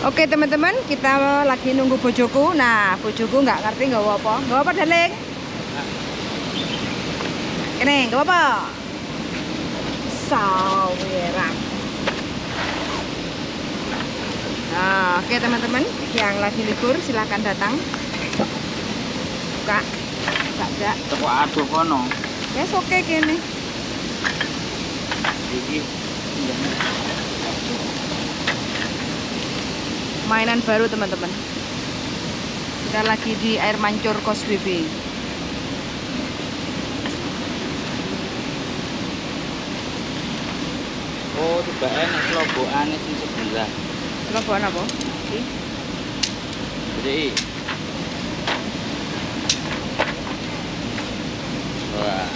Oke teman-teman, kita lagi nunggu bojoku. Nah, bojoku nggak ngerti nggak apa. Nggak apa, Darling? Ini nggak apa. Sawerang. Nah, oke teman-teman, yang lagi libur silahkan datang. Buka, ada. Toko aduh kono. Yes, oke gini. Iki Mainan baru teman-teman. Kita lagi di air mancur Kos BB. oh tiba enak lobokan sing sebelah. Telepon apa? Jadi wah.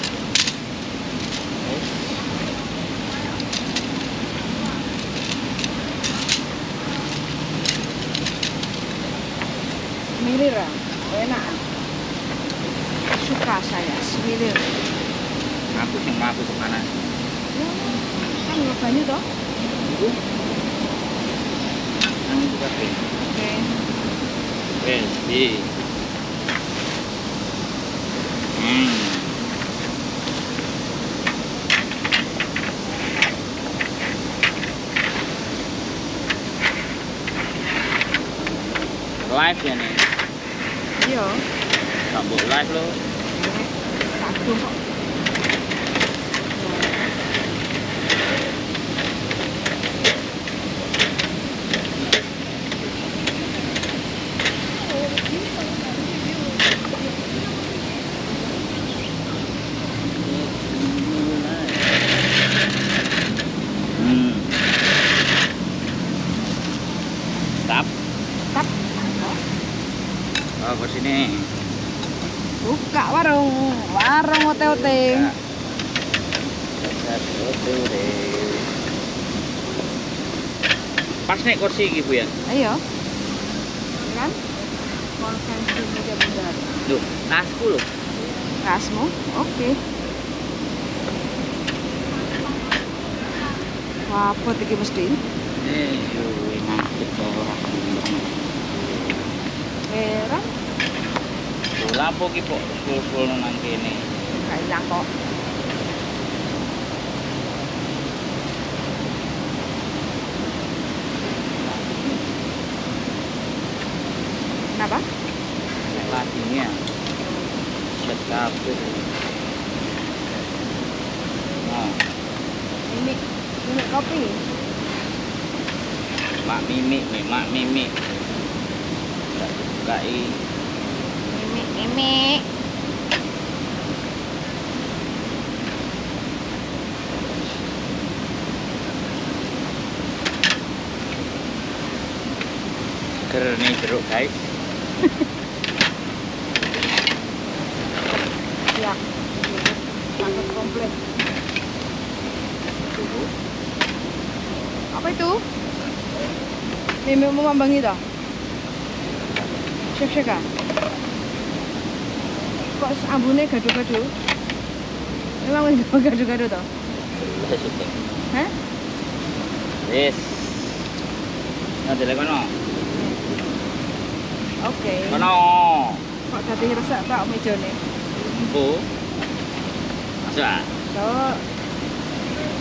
Semilir, enak. Suka saya semilir. Aku sing mau ke mana? Kan banyu toh? Iku. Nang itu kabeh. Oke. Wes, di. Live ya nih. Iya. Sambung live lo. Kadung kok. Tap. Tap. Oh, ke sini. Buka warung ote-ote. Pas nih kursi iki Bu ya. Ayo. Kan? Konvensi media benar. Loh, tasku loh. Kasmu? Oke. Wah, apa iki mesti? Yo ngakit ora. Heran, Lampu ki kok full nang kene. gak ilang kok. Kenapa? Nek ladinya. Set kabeh. Nah, Ini kopi. mak mimi. Tak bukai. Ini. Seger nih jeruk guys. Ya. Paket komplit. Tunggu. Apa itu? Mimi mau mambangi toh? Syek ah. Kok ambune gado-gado? Memang gado-gado toh? Hah? Yes. Ngadele kono. Oke. Kono. Kok dadi resek tok mejane? Bu. Masa? Tuh.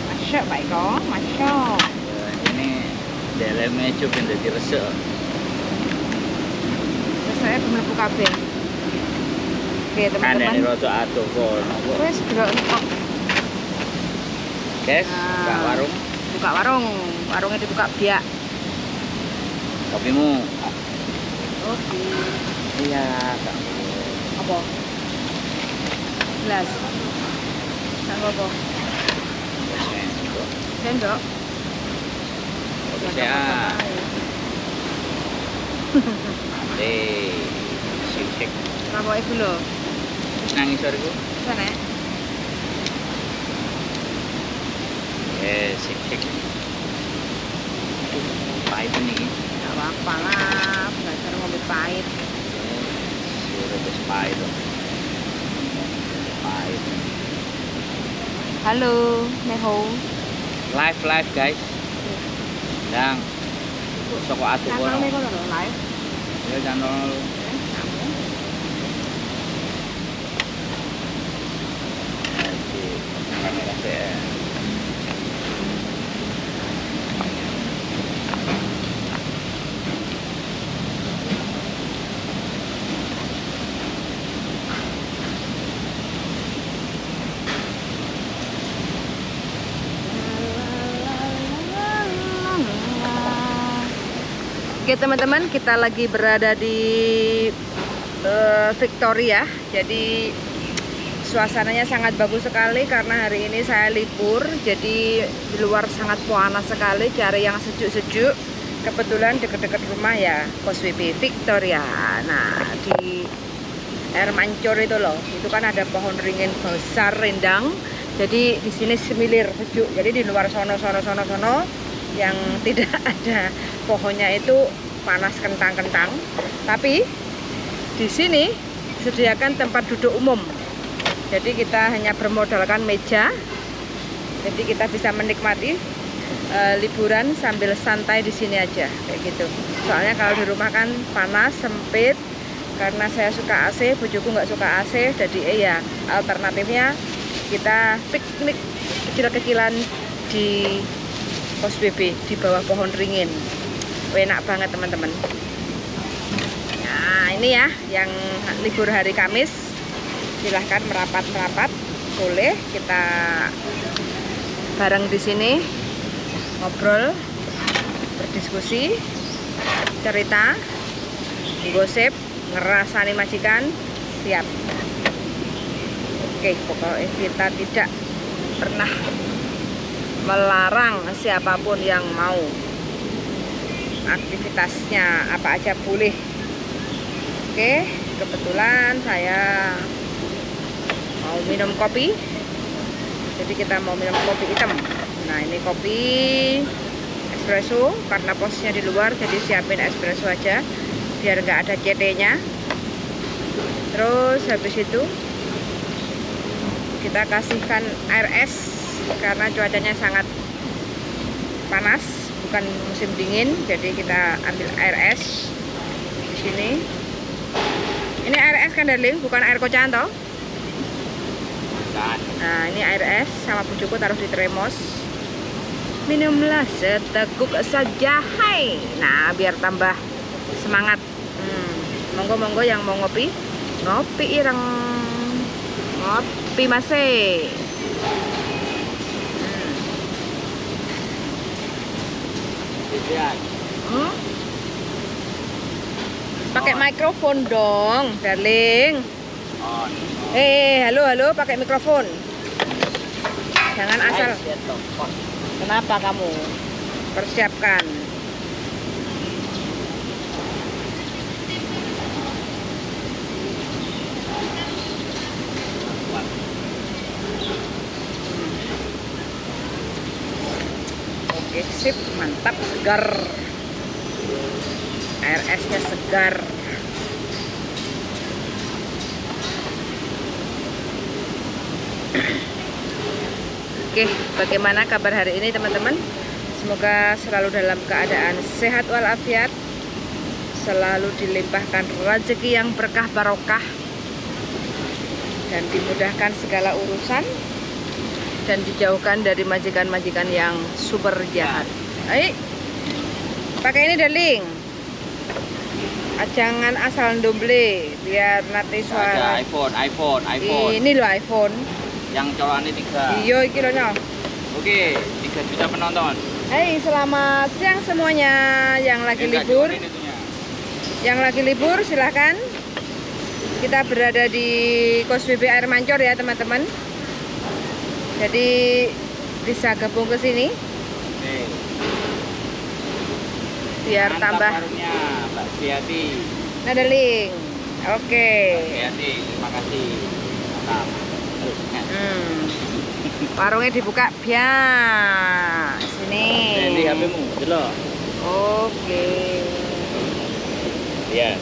Masya baik kok, masya. Ini dalamnya cukup jadi resek. Saya bener buka kabeh. Oke, Kan ini teman-teman. roto aduh kono. Wes delok kok. Guys, Nah. buka warung. Buka warung. Warungnya dibuka biak. Kopimu. Oke. Iya, Kak. Apa? Gelas. Kanggo apa? Sendok. Kopi sehat. Sik. Apa iku lho? Nang isor iku. Sana. Sik. Pahit ini. Enggak apa-apa lah, belajar ngombe pahit. Sudah wis pahit. Pahit. Halo, Neho. Live guys. Yang Soko atuh kono. Cangkeme kono lho, live. Ya channel iki kamera saya. Oke teman-teman, kita lagi berada di Victoria. Jadi suasananya sangat bagus sekali karena hari ini saya libur. Jadi di luar sangat panas sekali, cari yang sejuk-sejuk. Kebetulan dekat-dekat rumah ya, Causeway Victoria. Nah, di air mancur itu loh, itu kan ada pohon ringin besar rindang. Jadi di sini semilir sejuk. Jadi di luar sono yang tidak ada pohonnya itu panas kentang-kentang. Tapi di sini disediakan tempat duduk umum. Jadi kita hanya bermodalkan meja. Jadi kita bisa menikmati liburan sambil santai di sini aja kayak gitu. Soalnya kalau di rumah kan panas, sempit. Karena saya suka AC, bojoku nggak suka AC. Jadi ya alternatifnya kita piknik kecil-kecilan di Causeway di bawah pohon ringin. Enak banget teman-teman. Nah ini ya yang libur hari Kamis, silahkan merapat-merapat, boleh kita bareng di sini ngobrol, berdiskusi, cerita, gosip, ngerasani majikan, siap. Oke, pokoknya kita tidak pernah melarang siapapun yang mau aktivitasnya apa aja boleh. Oke, kebetulan saya mau minum kopi, jadi kita mau minum kopi hitam. Nah ini kopi espresso, karena posnya di luar jadi siapin espresso aja biar nggak ada CT-nya. Terus habis itu kita kasihkan air es karena cuacanya sangat panas, bukan musim dingin, jadi kita ambil air es di sini. Ini air es kan darling, bukan air kocan toh. Nah ini air es sama bujuku taruh di termos. Minumlah seteguk saja, hai. Nah biar tambah semangat. Monggo yang mau ngopi, ngopi ireng, ngopi masih. Pakai mikrofon dong, darling. Halo, pakai mikrofon. Jangan asal. Kenapa kamu? Persiapkan. Oke, sip, mantap, segar. Air esnya segar. Oke, bagaimana kabar hari ini teman-teman? Semoga selalu dalam keadaan sehat walafiat, selalu dilimpahkan rezeki yang berkah barokah, dan dimudahkan segala urusan, dan dijauhkan dari majikan-majikan yang super jahat. Ayo, pakai ini darling. Jangan asal ndomble, biar nanti suara. Ada iPhone. Ini loh iPhone. Yang colokannya 3. Iya, iki loh. Oke, 3 juta penonton. Hai, selamat siang semuanya yang lagi libur. Yang lagi libur silahkan. Kita berada di Causeway Air Mancur ya teman-teman. Jadi bisa gabung ke sini. Oke. Biar Mantap tambah. warungnya, Mbak Sriati. Nah, darling. Oke. Sriati, terima kasih. Mantap. Terus, Warungnya dibuka biar sini. Ini HP-mu, delok. Oke. Iya.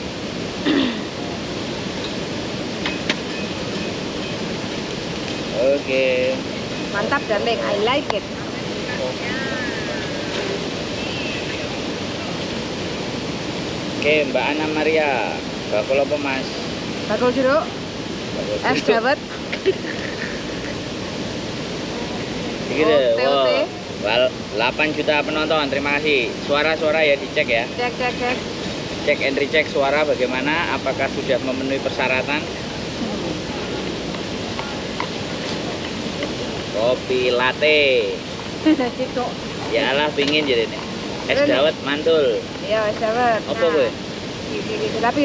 Oke. Mantap darling, I like it. Oke, Mbak Ana Maria. Bakul apa Mas? Bakul jeruk, Bakul es jeruk. dawet, Gitu deh. TOT. Wow. 8 juta penonton. Terima kasih. Suara-suara ya dicek ya. Cek cek cek. Cek and recheck suara bagaimana, apakah sudah memenuhi persyaratan. Kopi latte. Cito. Ya Allah pingin jadi nih. Es Keren. dawet mantul. Iya, es dawet. Apa gue? Gitu. Tapi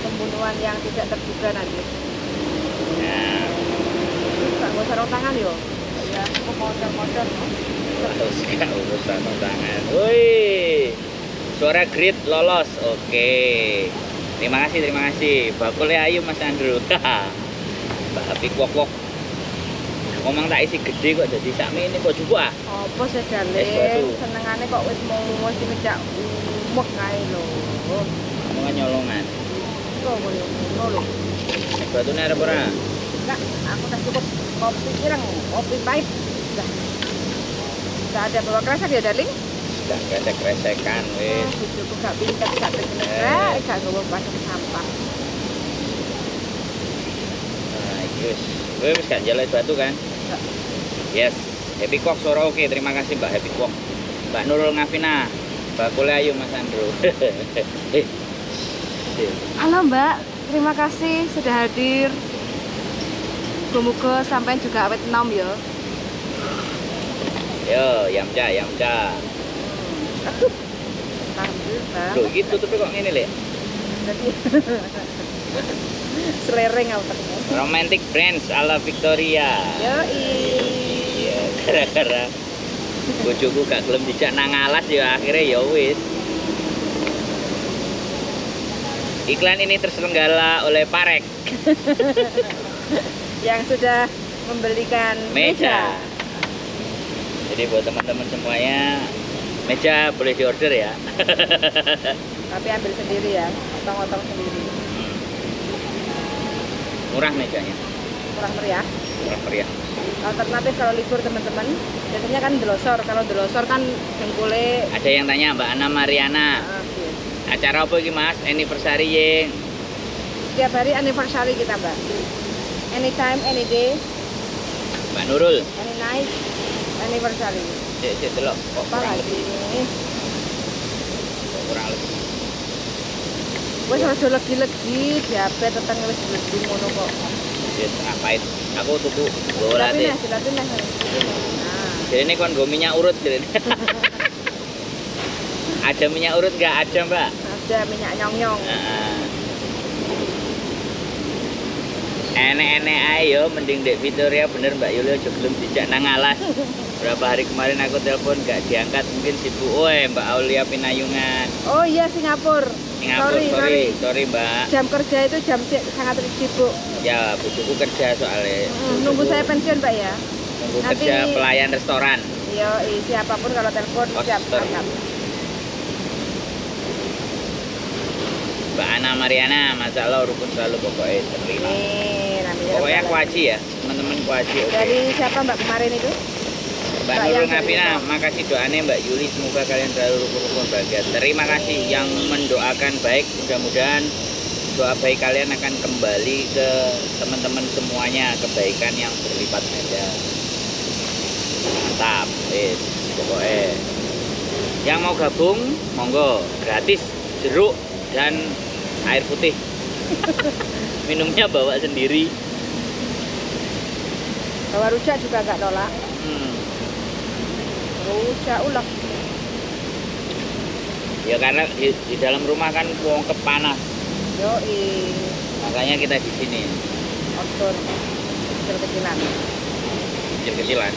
pembunuhan yang tidak terduga nanti. Nah, Nggak usah sarung tangan yo. Ya, aku model-model. harus gak urusan tangan. Woi. Suara grid lolos. Oke. Terima kasih. Bakulnya ayu Mas Andrew. Mbak Happy Kwok. Ngomong tak isi gede kok jadi sakmi ini kok juga. Apa sih Es batu. Jalin? Senengane kok wis mau ngejak umek kae lho. Ngomong nyolongan. Kok ngono lho. Es batunya ada ora? Enggak, aku udah cukup kopi ireng, kopi pahit. Udah. Enggak ada bawa kresek ya, Darling? Sudah kresek-kresekan wis. Cukup gak pinter, gak tegenek, gak gawa pasang sampah. Nah, iki wis. Kowe wis gak jalan es batu kan? Enggak. Yes. Happy Kwok suara oke. Terima kasih Mbak Happy Kwok. Mbak Nurul Ngafina. Bakulnya ayu Mas Andrew. Halo Mbak, terima kasih sudah hadir. Muga-muga sampai juga awet enom ya. Yo, yamca. Alhamdulillah. Loh, gitu tapi kok ngene, Lek? Jadi selereng otaknya. Romantic Brands ala Victoria. Yoi. Iya, gara-gara bojoku gak gelem dijak nang alas ya akhirnya ya wis. Iklan ini terselenggara oleh Parek Yang sudah membelikan Meja. Jadi buat teman-teman semuanya, meja boleh diorder ya. Tapi ambil sendiri ya, otong-otong sendiri. Murah mejanya, Kurang meriah. murah meriah. Alternatif kalau libur teman-teman, biasanya kan delosor. Kalau delosor kan dengkule. Ada yang tanya Mbak Ana Mariana, Yes. acara apa iki Mas? Anniversary yeng. Setiap hari anniversary kita Mbak. Anytime, any day, Mbak Nurul, any night, anniversary. cek delok kok Apa kurang lagi lebih. ini? Kok kurang lebih. Wes rada legi-legi, diabetes tekan wis legi ngono kok. Ya setengah pahit. Aku tuku bola Tapi teh. dilatih. Nah, Jadi ini kon go minyak urut jadi. Ada minyak urut nggak ada Mbak? ada minyak nyong-nyong. Enek-enek ayo mending Dek Victoria bener Mbak Yuli aja belum dijak nang alas. Berapa hari kemarin aku telepon nggak diangkat mungkin sibuk. Woi Mbak Aulia Pinayungan. Oh iya Singapura. Singapura sorry Mbak. Jam kerja itu jam sangat sibuk. Ya bujuku kerja soalnya. Nunggu saya pensiun Pak ya. Nunggu Nanti- kerja pelayan restoran. Iya, siapapun kalau telepon Oh, siap sorry. angkat. Mbak Ana Mariana, Masya Allah rukun selalu pokoknya terima. Nih, namanya Pokoknya Rabbal kuaci ya, teman-teman kuaci. Oke. Dari siapa Mbak kemarin itu? Mbak Mbak Nurul yang Ngafina, dari- makasih doanya Mbak Yuli, semoga kalian selalu rukun bahagia. Terima kasih yang mendoakan baik, mudah-mudahan doa baik kalian akan kembali ke teman-teman semuanya, kebaikan yang berlipat ganda. Mantap, pokoknya. Yang mau gabung, monggo, gratis, jeruk dan air putih. Minumnya bawa sendiri. Bawa rujak juga nggak nolak. Rujak ulek. Ya karena di dalam rumah kan wong kepanas, Yoi, makanya kita di sini outdoor kecil-kecilan. kecil-kecilan.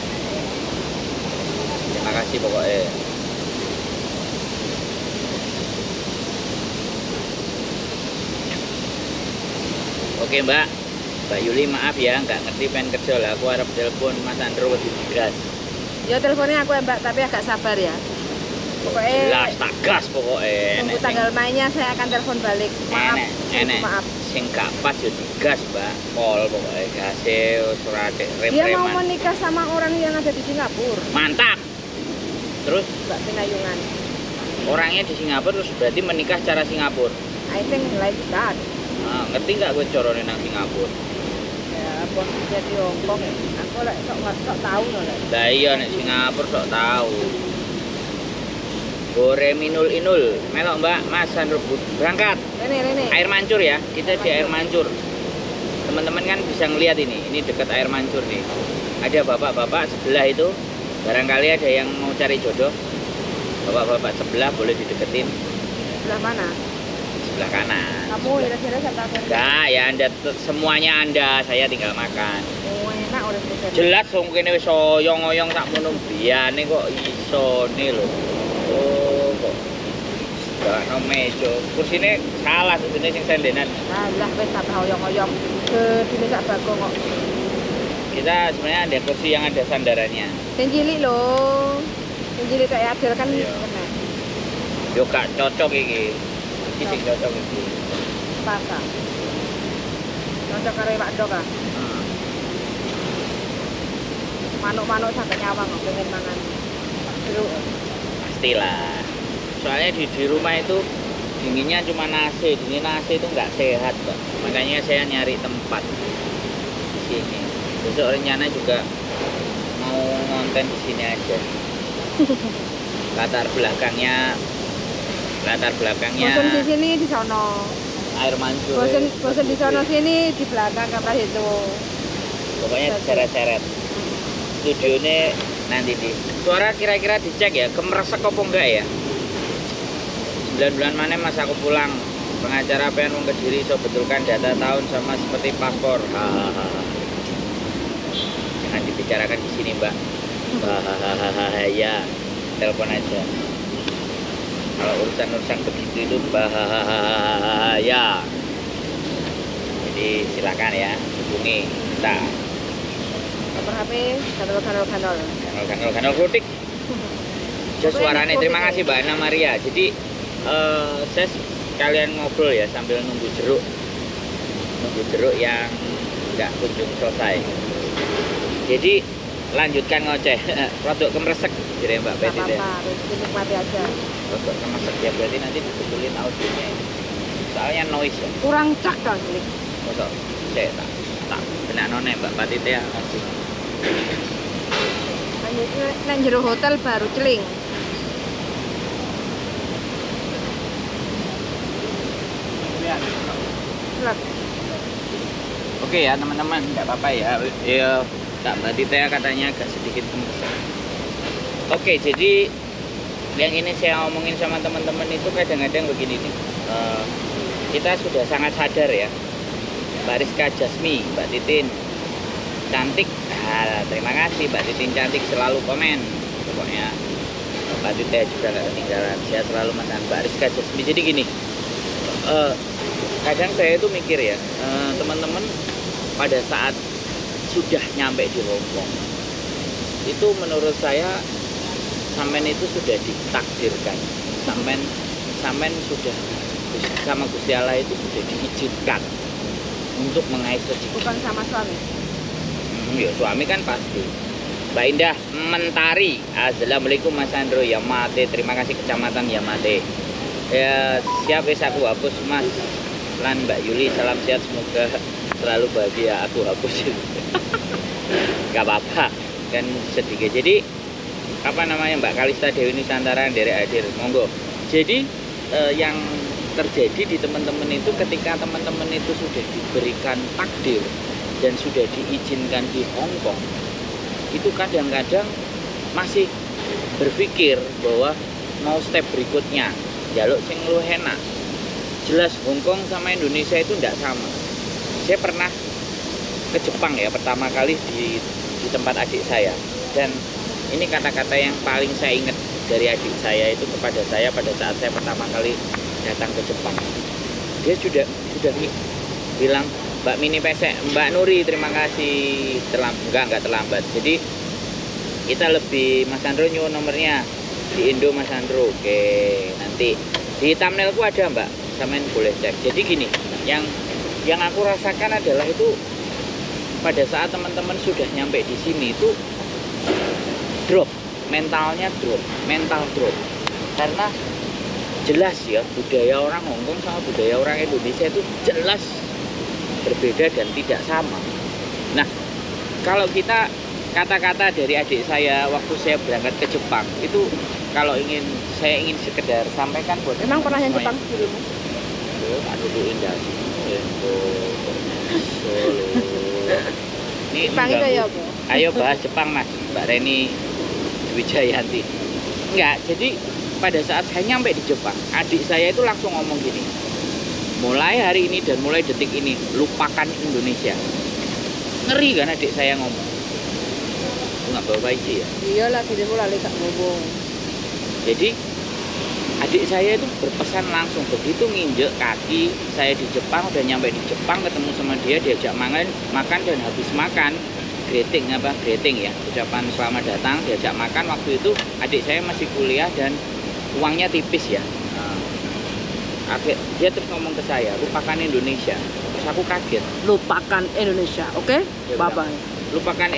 Terima kasih pokoknya. Oke Mbak Yuli maaf ya nggak ngerti pengen kerja lah. Aku harap telepon Mas Andro lebih gas. Ya teleponnya aku ya Mbak, tapi agak sabar ya. Pokoknya Jelas tak gas pokoknya. tunggu tanggal mainnya saya akan telepon balik. Maaf, Enek. maaf. Sing gak pas ya digas Mbak. Pol pokoknya gasnya surat Dia mau rem-reman. menikah sama orang yang ada di Singapura, Mantap. Terus Mbak Pinayungan. orangnya di Singapura terus berarti menikah cara Singapura. I think like that. Nah, ngerti nggak gue corone nang Singapura? Ya, posisinya di Hong Kong ya. Aku lek sok tahu no lek. Lah iya nek Singapura sok tahu. Gore minul inul, melok Mbak, Mas Sandro berangkat. Rene. Air mancur ya, kita di air mancur. Teman-teman kan bisa ngelihat ini dekat air mancur nih. Ada bapak-bapak sebelah itu, barangkali ada yang mau cari jodoh. Bapak-bapak sebelah boleh dideketin. Sebelah mana? Sebelah kanan. Kamu kira-kira siapa aku? Enggak, ya Anda semuanya Anda, saya tinggal makan. Oh, enak udah selesai. Jelas wong kene wis oyong-oyong tak mono biyane kok isone lho. Oh, kok gak no meja. Kursine salah sebenarnya sing sendenan. Nah, lah wis tak oyong-oyong ke dine sak bagong kok. Kita sebenarnya ada kursi yang ada sandarannya. Sing cilik lho. Sing cilik kayak adil kan Iya. kena. Yo gak cocok iki. Iki sing cocok iki. Pasa. Cocok karo Pak Dok ah. Manuk-manuk sampai nyawang kok pengen mangan. Jeruk. Pastilah. Soalnya di rumah itu dinginnya cuma nasi. Dingin nasi itu nggak sehat, Pak. Makanya saya nyari tempat di sini. Besok rencana juga mau ngonten di sini aja. Latar belakangnya Bosen di sini di sono. air mancur. Bosen di sono sini di belakang kamar itu. Pokoknya seret-seret. Studionya nanti di. Suara kira-kira dicek ya, kemeresek apa enggak ya? 9 bulan mana mas aku pulang. Pengacara pengen wong Kediri so betulkan data tahun sama seperti paspor. Hahaha. Jangan dibicarakan di sini, Mbak. Bahaya. Telepon aja. Kalau urusan-urusan begitu itu bahaya. Jadi silakan ya, hubungi kita. Nomor HP kanal. Kanal kritik. Just suaranya. Terima kasih Mbak Ana Maria. Jadi saya sekalian ngobrol ya sambil nunggu jeruk yang nggak kunjung selesai. Jadi lanjutkan ngoceh. Produk kemeresek jadi Mbak Betty deh. Apa-apa, dinikmati aja. Produk kemeresek ya berarti nanti dibetulin audionya ini. Soalnya noise ya. Kurang cak dong ini. Mosok saya tak kena none Mbak Patite ya kasih. Lanjutnya nang jero hotel baru celing. Selak. Oke ya teman-teman, nggak apa-apa ya. Ya Kak Mbak Tita katanya agak sedikit kemeresek. Oke, jadi yang ini saya omongin sama teman-teman itu kadang-kadang begini nih. Kita sudah sangat sadar ya. Mbak Rizka Jasmi, Mbak Titin cantik. Nah, terima kasih Mbak Titin cantik selalu komen. Pokoknya Mbak Tita juga nggak ketinggalan. Saya selalu mantan Mbak Rizka Jasmi. Jadi gini, kadang saya itu mikir ya, teman-teman pada saat sudah nyampe di Hong Kong itu menurut saya sampean itu sudah ditakdirkan, sampean sudah sama Gusti Allah itu sudah diizinkan untuk mengais rezeki. Bukan sama suami. Ya suami kan pasti. Mbak Indah Mentari, assalamualaikum Mas Andro Yamate, terima kasih kecamatan Yamate. Ya siap wis aku hapus Mas. Lan Mbak Yuli salam sehat semoga selalu bahagia. Aku hapus. Gak apa-apa kan sedikit. Jadi apa namanya Mbak Kalista Dewi Nusantara dari hadir monggo. Jadi yang terjadi di teman-teman itu ketika teman-teman itu sudah diberikan takdir dan sudah diizinkan di Hong Kong, itu kadang-kadang masih berpikir bahwa mau step berikutnya jaluk sing luwih enak. Jelas Hong Kong sama Indonesia itu tidak sama. Saya pernah ke Jepang ya pertama kali di tempat adik saya, dan ini kata-kata yang paling saya ingat dari adik saya itu kepada saya pada saat saya pertama kali datang ke Jepang. Dia sudah bilang, Mbak Mini Pesek, Mbak Nuri terima kasih, enggak terlambat. Jadi kita lebih Mas Andro nyuwun nomornya di Indo Mas Andro. Oke, nanti di thumbnailku ada Mbak, samain boleh cek. Jadi gini, yang aku rasakan adalah itu pada saat teman-teman sudah nyampe di sini itu drop, mental drop. Karena jelas ya budaya orang Hongkong sama budaya orang Indonesia itu jelas berbeda dan tidak sama. Nah, kalau kita kata-kata dari adik saya waktu saya berangkat ke Jepang itu kalau saya ingin sekedar sampaikan buat Emang pernah yang semuanya. Jepang dulumu? Aduh dulu indah. Solo. Ini Jepang itu mengganggu. ya apa? Ayo bahas Jepang Mas, Mbak Reni Wijayanti. Enggak, jadi pada saat saya nyampe di Jepang, adik saya itu langsung ngomong gini. Mulai hari ini dan mulai detik ini, lupakan Indonesia. Ngeri kan adik saya ngomong. Enggak bawa isi ya. Iyalah, dirimu lali gak ngomong. Jadi adik saya itu berpesan langsung begitu nginjek kaki saya di Jepang, udah nyampe di Jepang ketemu sama dia diajak makan dan habis makan greeting ya ucapan selamat datang diajak makan. Waktu itu adik saya masih kuliah dan uangnya tipis ya. Dia terus ngomong ke saya lupakan Indonesia, terus aku kaget. Lupakan Indonesia, oke? Dia Bye bilang, bye. lupakan